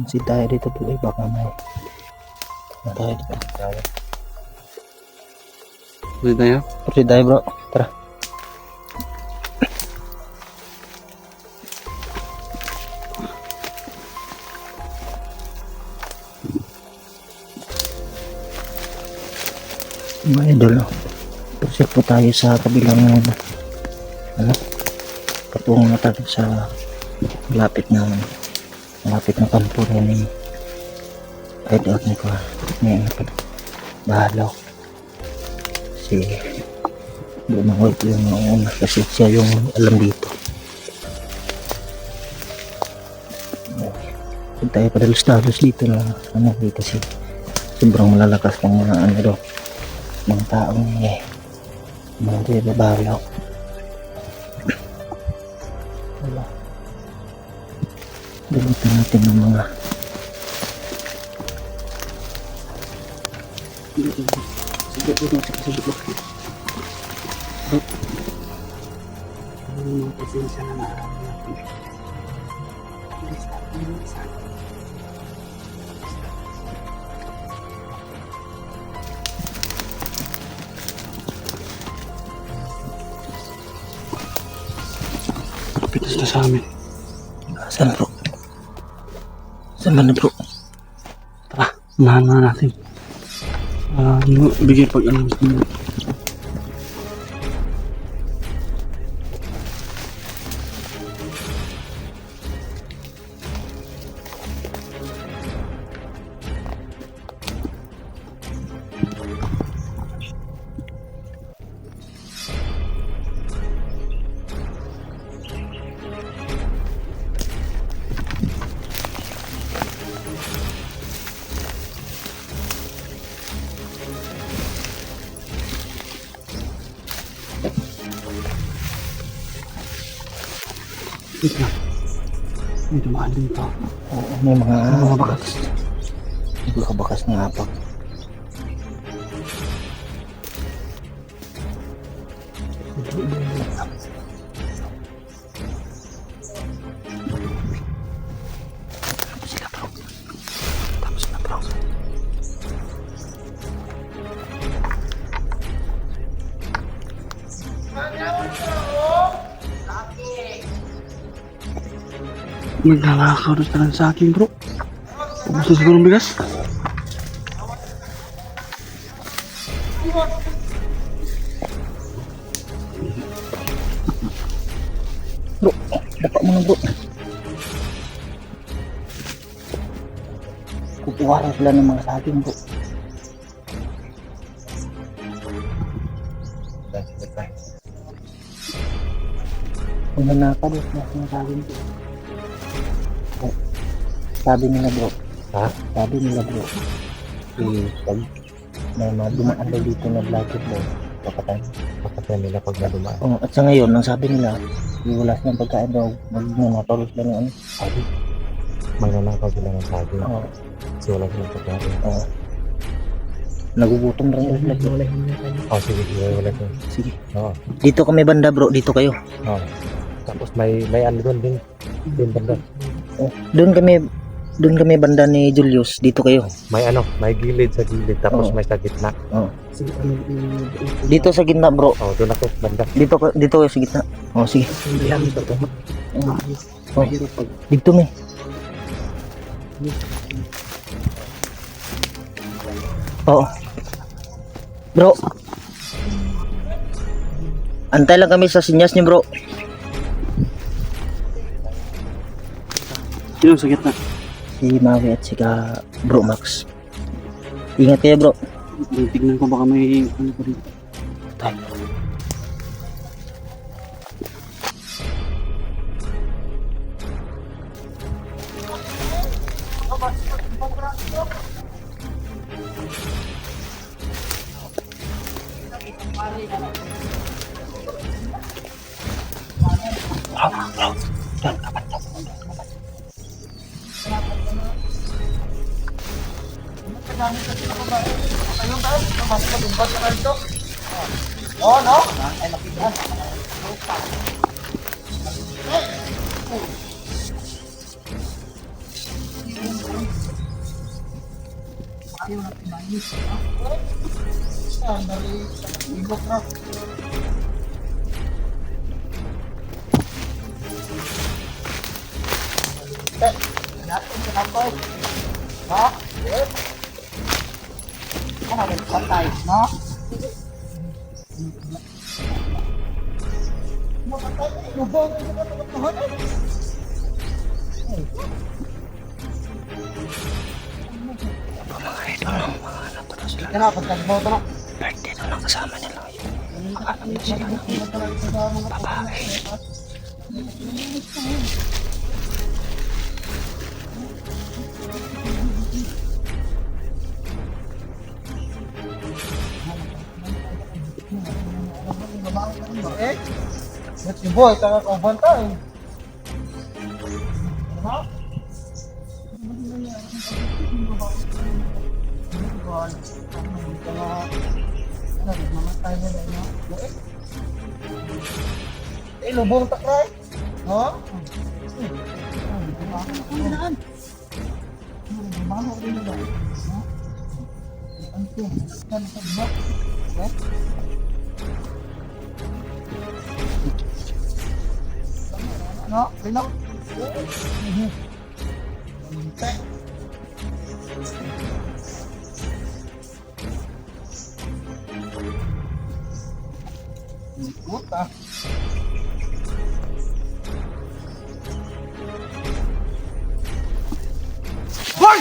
Si tayo dito bro, baka may tayo dito. Pwede tayo? Pwede tayo bro, tara. Mga idol, proceed po tayo sa kabilang patungo na tayo sa malapit na kampo rin ni idol ni ko ngayon pa bahalaw si bumangol yung una kasi siya yung alam dito. Kung tayo padalos-dalos dito na kasi sobrang malalakas ng mga mga taong mga babalaw. Wala. Dalitan natin ng mga pasensya na natin. Kapitas na sa amin. saan bro? Saan ba na bro? Tara, unahan na natin. Bigyan pag-alam mo. Wait lang. May dumaan dito. Oo, may mga bakas. May mga bakas na apak. Tapos na bro. Maglalakaw na lang sa akin bro. Ubus na siguro ng bigas. Bro, dapat mo na bro. Kukuha rin sila ng mga saging bro. Kung nanakad na mga saging bro. Sabi nila bro. Ha? Sabi nila bro. Pag may mga dumaan daw dito na vlogger bro. Pakatay nila pag nadumaan. Oh, at sa ngayon, ang sabi nila, wala silang pagkain daw. Magnanakaw sila ng ano. Sabi, magnanakaw sila ng sabi. Oo. Kasi wala silang pagkain. Oo. Nagugutom rin sila bro. Oh, sige, wala siya. Sige. Oo. Dito kami banda bro, dito kayo. Oh. Tapos may ano doon din. Din banda. Oh, doon kami banda ni Julius, dito kayo. May gilid sa gilid. Tapos Oo. may sa gitna. Oh. Dito sa gitna bro. Oh, doon ako banda. Dito kayo sa gitna. Oh, sige. Oh. Dito may. Oo. Bro. Antay lang kami sa sinyas niyo bro. Sino sa gitna? Si Maui at si Bro Max. Ingat kayo bro. Tignan ko baka may ano pa rin. Tay. Bro. Dan, kapat. Mga idol, mga anak ko na sila. Birthday na lang kasama nila ngayon. Alam na sila ng babae. Let's go boy, taka ka bantay. Eh, lubong takray. No? No, lino. Puta. Hoy!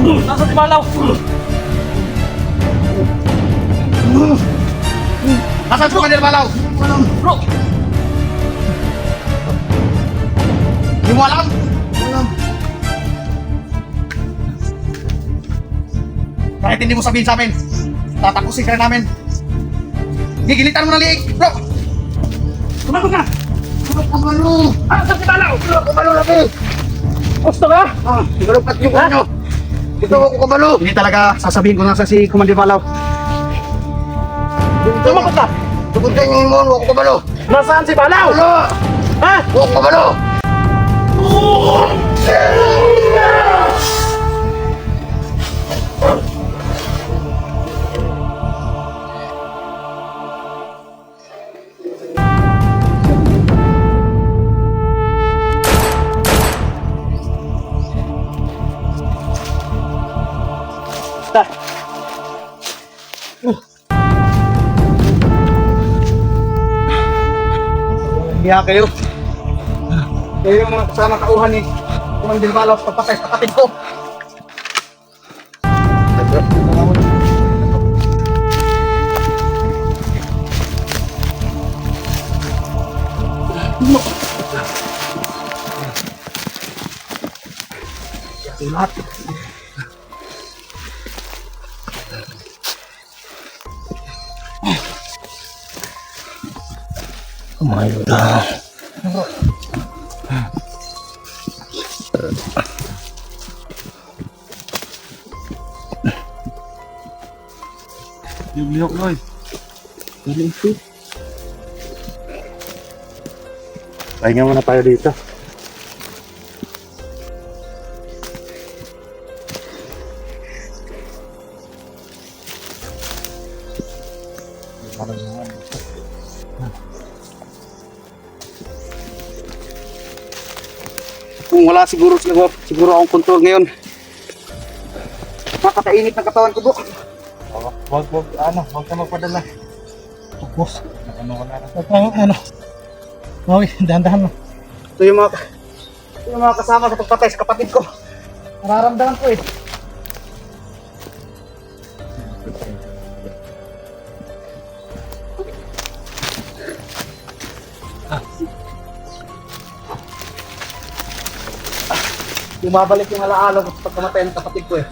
Nasa si Malaw! Nasaan po kanil Malaw? Bro! Di mo alam? Kahit hindi mo sabihin sa amin, tatapusin ka na namin. Gigilitan mo na liig, bro! Kumagot na! Kumalo! Nasa si Malaw! Kumalo lagi! Gusto ka? Sigalupat yung nyo! Ito ako kumalo! Hindi talaga sasabihin ko na sa si Commander Malaw. Sumagot ka! Tuguntin yung mo, ako kumalo! Nasaan si Malaw? Kumalo! Ha? Huwag pabalo! Hiya kayo. Kayo yung mga kasama tauhan ni Kumang Dilbalaw sa pagpatay sa kapatid ko. Yung lahat. Kumayo lang. Yung liyok Loy. Galing ito. Pahinga muna tayo dito. Kung wala siguro akong control ngayon. Nakakainit ng katawan ko po. Huwag ka magpadala. Boss. Ano ka na? Okay, dahan-dahan mo. Ito yung mga kasama sa pagpatay sa kapatid ko. Nararamdaman ko eh. Bumabalik yung alaala ko sa pagkamatay ng kapatid ko eh.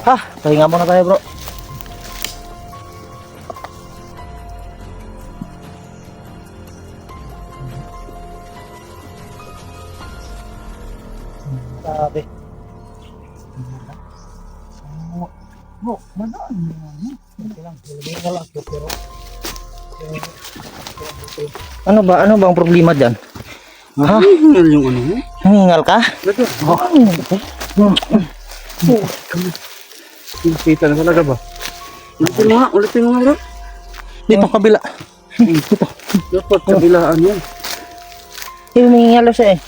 Ha, pahinga muna tayo bro. Sabi. Bro, manaan mo naman. Ano ba ang problema diyan? Ha? Yung ano mo? Nangingal ka? Kita na talaga ba? Ulitin mo nga bro. Dito kabila. Dapat kabilaan yan. Nangingal siya eh.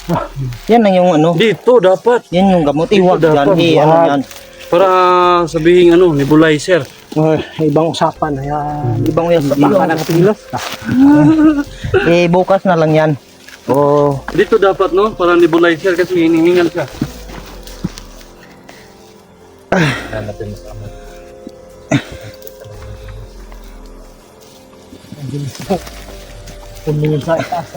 Yan ang yung ano. Dito dapat. Yan yung gamot. Dito Iwan yan. dapat. Ano yan. Para sabihin ano, nebulizer. Ibang usapan. Ayan. Ibang yan. Baka ng pilos. Bukas na lang yan. Oh, Dito dapat no, para nebulizer kasi hinihingal siya. Natin sa amin. tumingin sa itaas.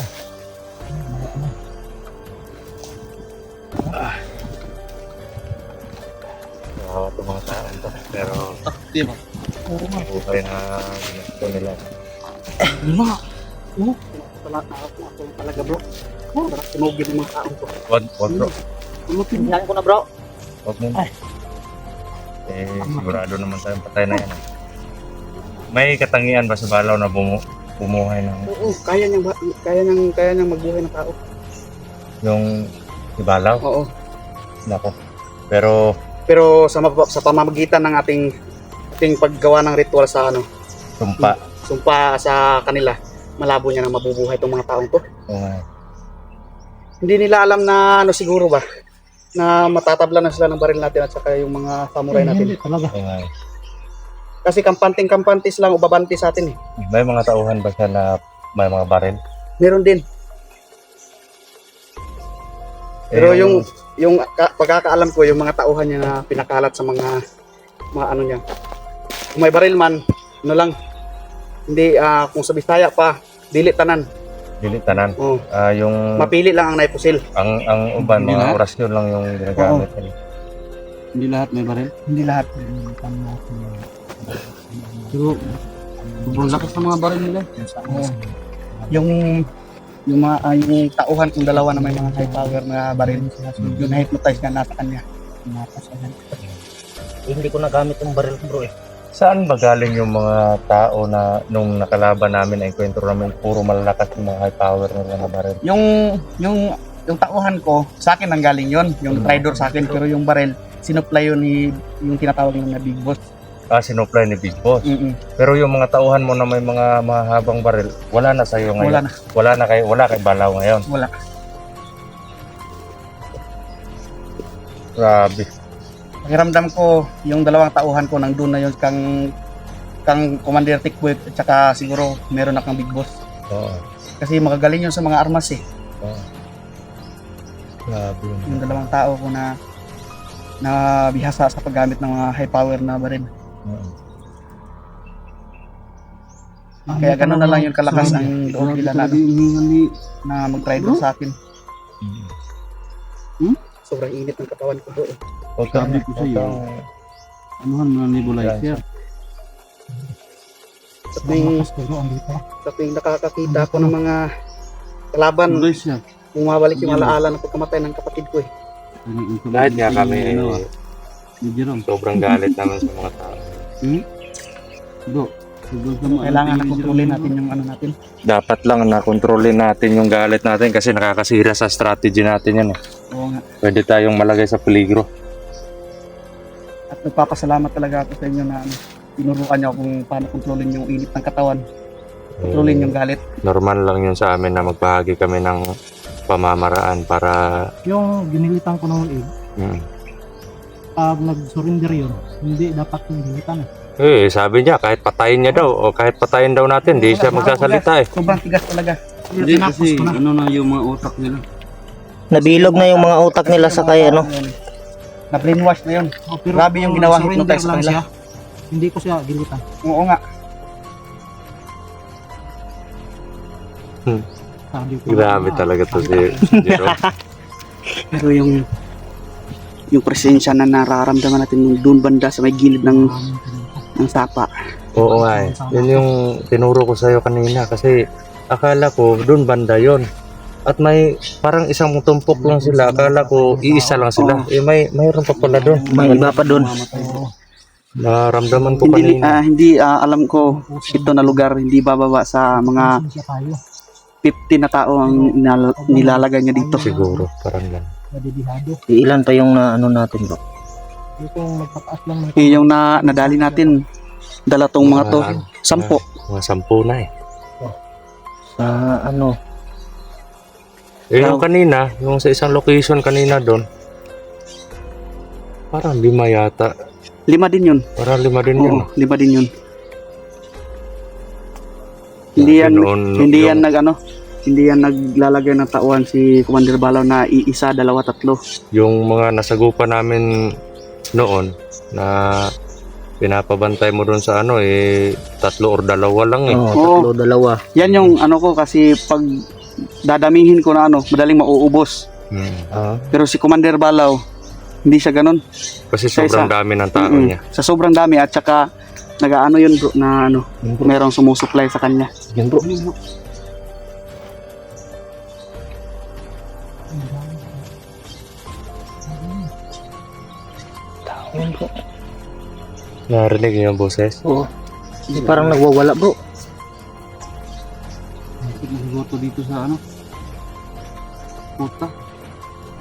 Ito mga tao to. Pero Di ba? buhay na ginagawa nila. Lima. Ako talaga bro. Para tinugin ng mga tao ko. Wag bro. Tingnan ko na bro. Wag mo. Sigurado naman tayong patay na yan. May katangian ba sa balaw na bumuhay ng Oo, kaya niyang magbuhay ng tao. yung ibalaw? Oo. Nako. Pero Sa pamamagitan ng ating paggawa ng ritual sa sumpa sa kanila, malabo niya na mabubuhay itong mga taong to. Hindi nila alam na ano siguro ba na matatabla na sila ng baril natin at saka yung mga samurai natin. Kasi kampanting-kampantis lang o babanti sa atin eh. may mga tauhan ba siya na may mga baril? Meron din. Pero yung pagkakaalam ko, yung mga tauhan niya na pinakalat sa mga ano niya. Kung may baril man, ano lang, hindi, kung sa Bisaya pa, dili tanan. Dili tanan. Oh. Yung Mapili lang ang naipusil. ang uban Hindi mga lahat. orasyon lang yung ginagamit nila. Hindi lahat may baril? Hindi lahat. Pero, sobrang lakas ng mga baril nila. Yung mga yung tauhan kung dalawa na may mga high power na baril, yung na-hypnotize na nasa kanya. Hindi ko nagamit yung baril bro eh. Saan ba galing yung mga tao na nung nakalaban namin na enkwentro namin, puro malalakas yung mga high power nila na baril? Yung tauhan ko, sa akin ang galing yon, yung trader sa akin, pero yung barrel, sinupply yun ni yung tinatawag na Big Boss. Sinupply ni Big Boss. Pero yung mga tauhan mo na may mga mahabang baril, wala na sa'yo ngayon. Wala na. Wala kay Balaw ngayon. Wala. Grabe. Pakiramdam ko, yung dalawang tauhan ko nandun na yun kang Commander Tikboy at saka siguro meron na kang Big Boss. Oo. Kasi magagaling yun sa mga armas eh. Oo. Grabe. Yung dalawang tao ko na bihasa sa paggamit ng mga high power na baril. Oo. Kaya gano'n na lang yung kalakas ang loob nila na mag-trader sa akin. Sobrang init ng katawan ko doon. Huwag kang, Sabi ko sa iyo. Anuhan mo na nebulizer. Sa tuwing nakakakita ako ng mga kalaban, Nebulizer. bumabalik yung alaala ng pagkamatay ng kapatid ko eh. Kahit nga kami, Ni Jerome. sobrang galit naman sa mga tao. Do. Kailangan na kontrolin natin yung ano natin. Dapat lang na kontrolin natin yung galit natin kasi nakakasira sa strategy natin yan eh. Oo nga. Pwede tayong malagay sa peligro. At nagpapasalamat talaga ako sa inyo na tinuruan niyo kung paano kontrolin yung init ng katawan. Kontrolin yung galit. Normal lang yun sa amin na magbahagi kami ng pamamaraan para Yung ginilitan ko noon pag nag-surrender yun, hindi dapat yung gilitan. sabi niya kahit patayin niya daw o kahit patayin daw natin, di siya magsasalita eh. Sobrang tigas talaga. Hindi kasi ano na yung mga utak nila. Nabilog na yung mga utak nila sa kay ano. Na brainwash na yun. Pero Grabe yung kung ginawang surrender hypnotize sa lang kanila. siya, hindi ko siya gilitan. Oo nga. Sabi ko, Grabe talaga to si Jerome. Pero yung presensya na nararamdaman natin doon banda sa may gilid ng sapa. Oo nga eh. Yun yung tinuro ko sa'yo kanina kasi akala ko doon banda yon. At may parang isang tumpok lang sila. Akala ko iisa lang sila. Mayroon pa pala doon. May iba pa doon. Naramdaman ko Hindi kanina. alam ko ito na lugar hindi bababa sa mga siya tayo. 50 na tao ang nilalagay niya dito. Siguro, parang lang. Nadidihado. Ilan pa yung na ano natin bro? Dito magpataas lang ng Yung nadali natin dala tong mga to 10. Mga 10 na eh. Sa ano? Yung kanina, yung sa isang location kanina doon, parang 5 yata. 5 din yun. Parang 5 din yun. Oo, 5 din yun. Hindi yan naglalagay ng tauhan si Commander Balaw na iisa, dalawa, tatlo. Yung mga nasagupan namin noon na pinapabantay mo doon sa 3 or 2 lang eh. Oo, tatlo, dalawa. Yan yung ko kasi pag dadamihin ko na madaling mauubos. Pero si Commander Balaw, hindi siya ganun. Kasi sobrang dami ng tao niya. Sa sobrang dami at saka yun bro na merong sumusupply sa kanya. Yun bro. Yun bro. Narinig niyo yung boses? Oo. Parang nagwawala bro. Siguro dito sa puta.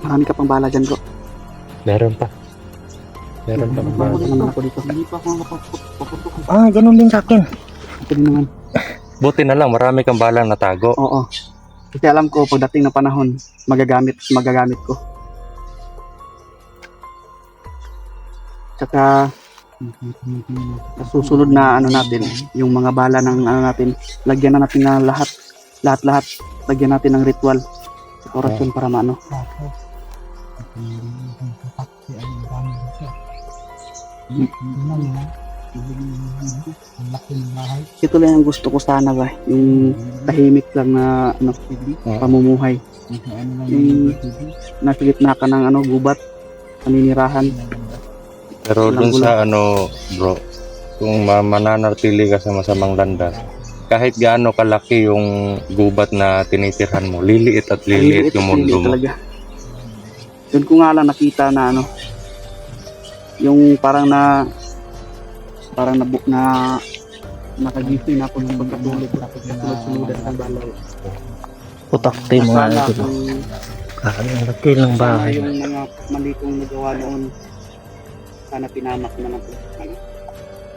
Marami ka pang bala dyan bro. Meron pa. Meron pa. Naman ako dito. Hindi pa ako nakapaputok. Ah, ganun din sa akin. Ito din naman. Buti na lang, marami kang balang natago. Oo. Kasi alam ko pagdating ng panahon, magagamit ko. Tsaka susunod na natin, yung mga bala ng natin, lagyan na natin na lahat. Lagyan natin ng ritual sa orasyon para maano. Ang laki ng bahay. Ito lang ang gusto ko sana ba, yung tahimik lang na pamumuhay. Yung nasa gitna ka ng gubat, paninirahan. Pero dun sa bro, kung mananatili ka sa masamang landas, kahit gaano kalaki yung gubat na tinitirhan mo, liliit at liliit yung mundo mo. Talaga. Doon ko nga lang nakita na yung parang parang nakagising na ako ng pagkatulog. Kasunod-sunudan ng balaw. Putakti mga Sana idol. kung Ang laki ng sana bahay. yung mga mali kong nagawa noon, sana pinamak na ng ano.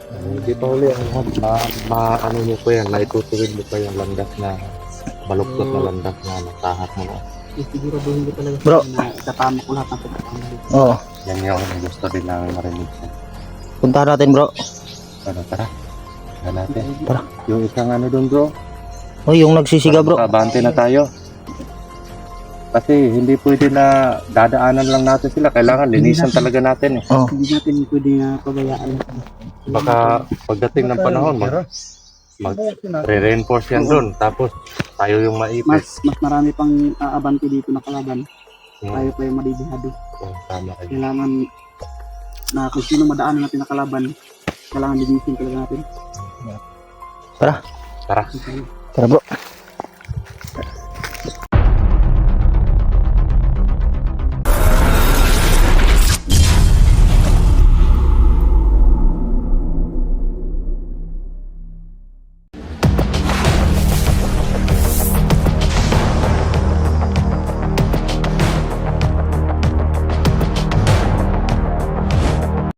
Hindi pa uli ano mo pa yan, naitutuwid mo pa yung landas na baluktot na landas na natahat mo na. Siguraduhin ko talaga Bro. na ikatama ko lahat ng pagkakamali. Oo. Yan yung gusto din namin marinig siya. Puntahan natin bro. Tara. Tara natin. Tara. Yung isang ano doon bro. Oh, yung nagsisiga bro. Abante na tayo. Kasi hindi pwede na dadaanan lang natin sila. Kailangan linisan talaga natin eh. Oh. Hindi natin pwede na pabayaan. Baka pagdating ng panahon, re-reinforce yan doon. Tapos tayo yung maipit. Mas marami pang aabante dito na kalaban. Hmm. Tayo pa yung madidihado. Tama kayo. Kailangan na kung sino madaanan natin na kalaban, kailangan linisin talaga natin. Tara. Tara bro.